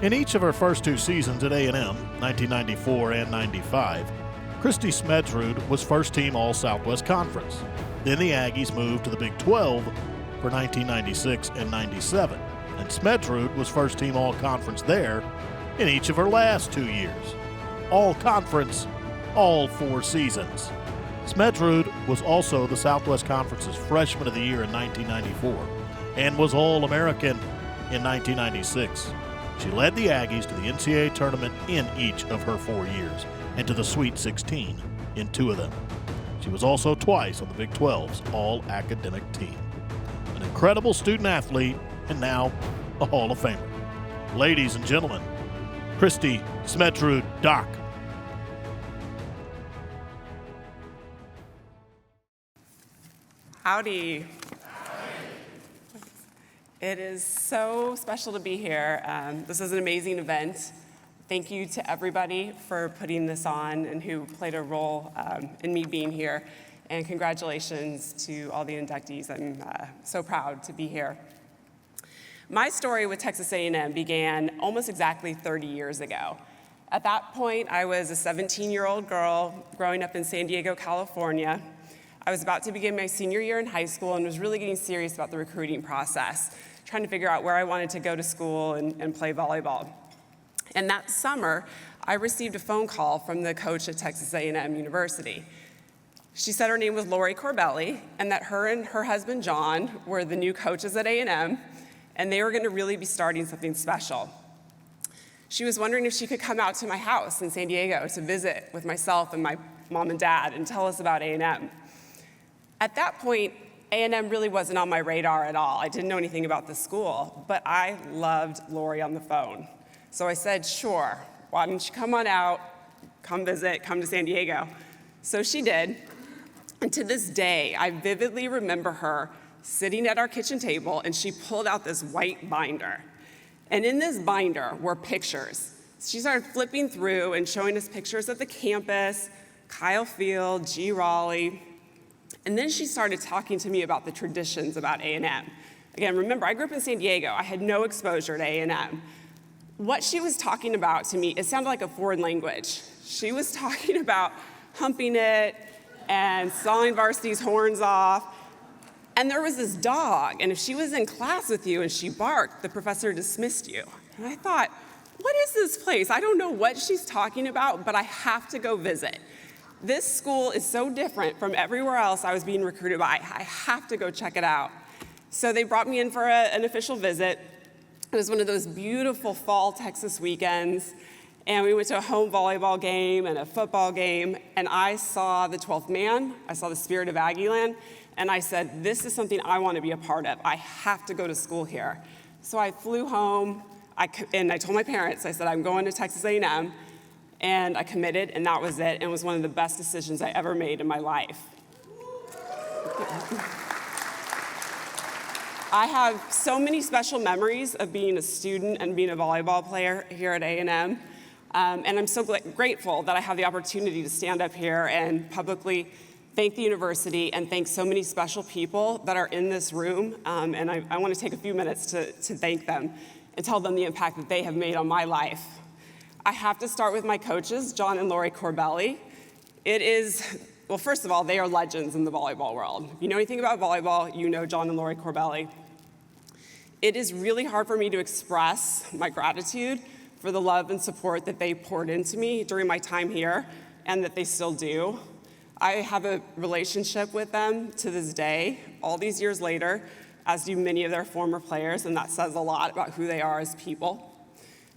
In each of her first two seasons at A&M, 1994 and 95, Kristie Smedsrud was first team All-Southwest Conference. Then the Aggies moved to the Big 12 for 1996 and 97, and Smedsrud was first team All-Conference there in each of her last 2 years. All-Conference, all 4 seasons. Smedsrud was also the Southwest Conference's Freshman of the Year in 1994 and was All-American in 1996. She led the Aggies to the NCAA tournament in each of her 4 years and to the Sweet 16 in 2 of them. She was also twice on the Big 12's All-Academic team. An incredible student athlete and now a Hall of Famer. Ladies and gentlemen, Kristie Smedsrud-Dock. Howdy. It is so special to be here. This is an amazing event. Thank you to everybody for putting this on and who played a role in me being here. And congratulations to all the inductees. I'm so proud to be here. My story with Texas A&M began almost exactly 30 years ago. At that point, I was a 17-year-old girl growing up in San Diego, California. I was about to begin my senior year in high school and was really getting serious about the recruiting process, trying to figure out where I wanted to go to school and play volleyball. And that summer, I received a phone call from the coach at Texas A&M University. She said her name was Lori Corbelli, and that her and her husband, John, were the new coaches at A&M, and they were going to really be starting something special. She was wondering if she could come out to my house in San Diego to visit with myself and my mom and dad and tell us about A&M. At that point, A&M really wasn't on my radar at all. I didn't know anything about the school, but I loved Lori on the phone. So I said, sure, why don't you come on out, come visit, come to San Diego. So she did, and to this day, I vividly remember her sitting at our kitchen table, and she pulled out this white binder. And in this binder were pictures. She started flipping through and showing us pictures of the campus, Kyle Field, G. Raleigh. And then she started talking to me about the traditions about A&M. Again, remember, I grew up in San Diego. I had no exposure to A&M. What she was talking about to me, it sounded like a foreign language. She was talking about humping it and sawing varsity's horns off. And there was this dog, and if she was in class with you and she barked, the professor dismissed you. And I thought, what is this place? I don't know what she's talking about, but I have to go visit. This school is so different from everywhere else I was being recruited by. I have to go check it out. So they brought me in for an official visit. It was one of those beautiful fall Texas weekends, and we went to a home volleyball game and a football game, and I saw the 12th man, I saw the spirit of Aggieland, and I said, this is something I want to be a part of. I have to go to school here. So I flew home, and I told my parents, I said, I'm going to Texas A&M, and I committed, and that was it, and it was one of the best decisions I ever made in my life. I have so many special memories of being a student and being a volleyball player here at A&M, and I'm so grateful that I have the opportunity to stand up here and publicly thank the university and thank so many special people that are in this room, and I want to take a few minutes to thank them and tell them the impact that they have made on my life. I have to start with my coaches, John and Lori Corbelli. Well, first of all, they are legends in the volleyball world. If you know anything about volleyball, you know John and Lori Corbelli. It is really hard for me to express my gratitude for the love and support that they poured into me during my time here, and that they still do. I have a relationship with them to this day, all these years later, as do many of their former players, and that says a lot about who they are as people.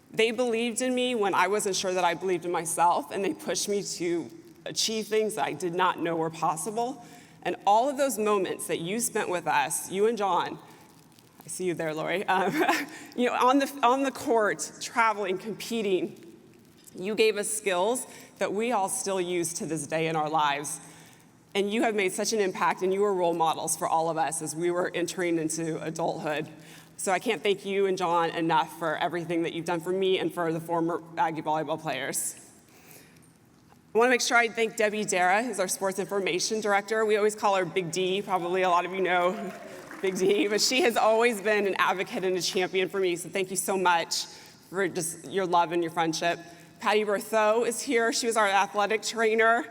They believed in me when I wasn't sure that I believed in myself, and they pushed me to achieve things that I did not know were possible. And all of those moments that you spent with us, you and John, I see you there, Lori, on the court, traveling, competing, you gave us skills that we all still use to this day in our lives. And you have made such an impact, and you were role models for all of us as we were entering into adulthood. So I can't thank you and John enough for everything that you've done for me and for the former Aggie volleyball players. I want to make sure I thank Debbie Dara, who's our sports information director. We always call her Big D. Probably a lot of you know Big D, but she has always been an advocate and a champion for me, so thank you so much for just your love and your friendship. Patty Berthaud is here. She was our athletic trainer.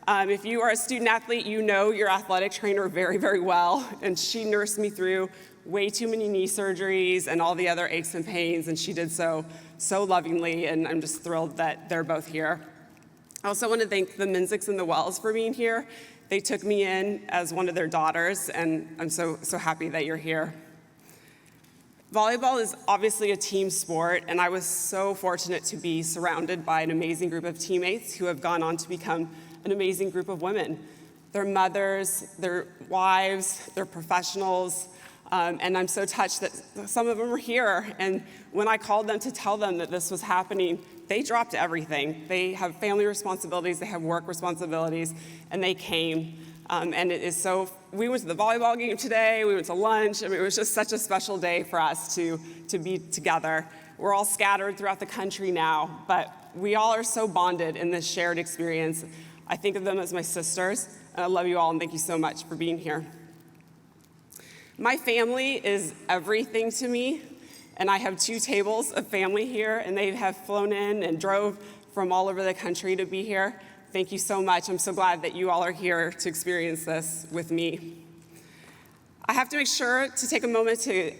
If you are a student athlete, you know your athletic trainer very, very well. And she nursed me through way too many knee surgeries and all the other aches and pains, and she did so lovingly, and I'm just thrilled that they're both here. I also want to thank the Minzicks and the Wells for being here. They took me in as one of their daughters, and I'm so happy that you're here. Volleyball is obviously a team sport, and I was so fortunate to be surrounded by an amazing group of teammates who have gone on to become an amazing group of women. They're mothers, they're wives, they're professionals, and I'm so touched that some of them are here. And when I called them to tell them that this was happening, they dropped everything. They have family responsibilities, they have work responsibilities, and they came. And it is so, we went to the volleyball game today, we went to lunch. I mean, it was just such a special day for us to be together. We're all scattered throughout the country now, but we all are so bonded in this shared experience. I think of them as my sisters, and I love you all, and thank you so much for being here. My family is everything to me, and I have 2 tables of family here, and they have flown in and drove from all over the country to be here. Thank you so much. I'm so glad that you all are here to experience this with me. I have to make sure to take a moment to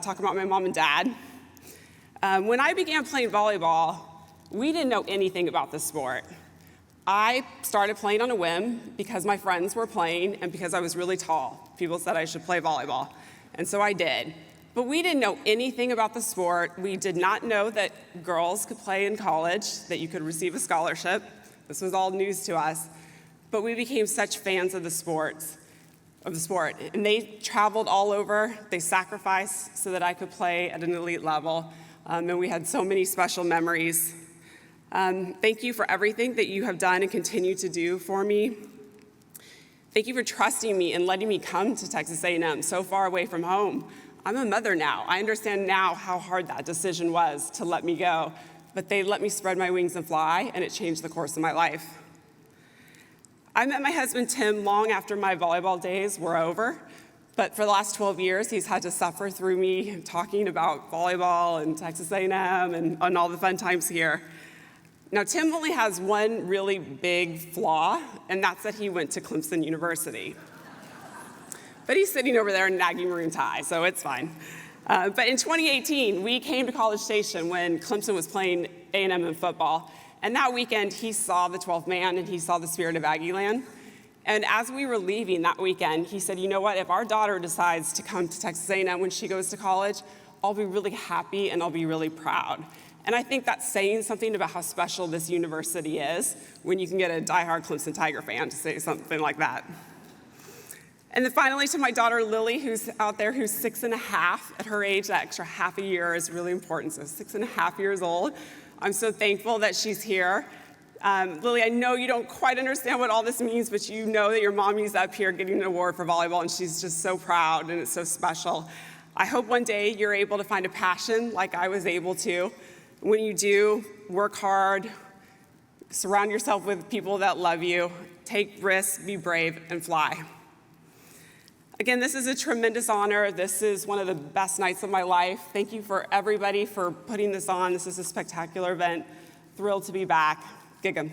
talk about my mom and dad. When I began playing volleyball, we didn't know anything about the sport. I started playing on a whim because my friends were playing and because I was really tall. People said I should play volleyball, and so I did. But we didn't know anything about the sport. We did not know that girls could play in college, that you could receive a scholarship. This was all news to us. But we became such fans of the sport. And they traveled all over. They sacrificed so that I could play at an elite level. And we had so many special memories. Thank you for everything that you have done and continue to do for me. Thank you for trusting me and letting me come to Texas A&M so far away from home. I'm a mother now. I understand now how hard that decision was to let me go, but they let me spread my wings and fly, and it changed the course of my life. I met my husband, Tim, long after my volleyball days were over, but for the last 12 years, he's had to suffer through me talking about volleyball and Texas A&M and all the fun times here. Now, Tim only has one really big flaw, and that's that he went to Clemson University. But he's sitting over there in an Aggie maroon tie, so it's fine. But in 2018, we came to College Station when Clemson was playing A&M in football. And that weekend, he saw the 12th man, and he saw the spirit of Aggieland. And as we were leaving that weekend, he said, you know what, if our daughter decides to come to Texas A&M when she goes to college, I'll be really happy and I'll be really proud. And I think that's saying something about how special this university is when you can get a diehard Clemson Tiger fan to say something like that. And then finally, to my daughter, Lily, who's out there, who's 6.5. At her age, that extra half a year is really important, so 6.5 years old. I'm so thankful that she's here. Lily, I know you don't quite understand what all this means, but you know that your mommy's up here getting an award for volleyball, and she's just so proud, and it's so special. I hope one day you're able to find a passion like I was able to. When you do, work hard, surround yourself with people that love you, take risks, be brave, and fly. Again, this is a tremendous honor. This is one of the best nights of my life. Thank you for everybody for putting this on. This is a spectacular event. Thrilled to be back. Gig 'em.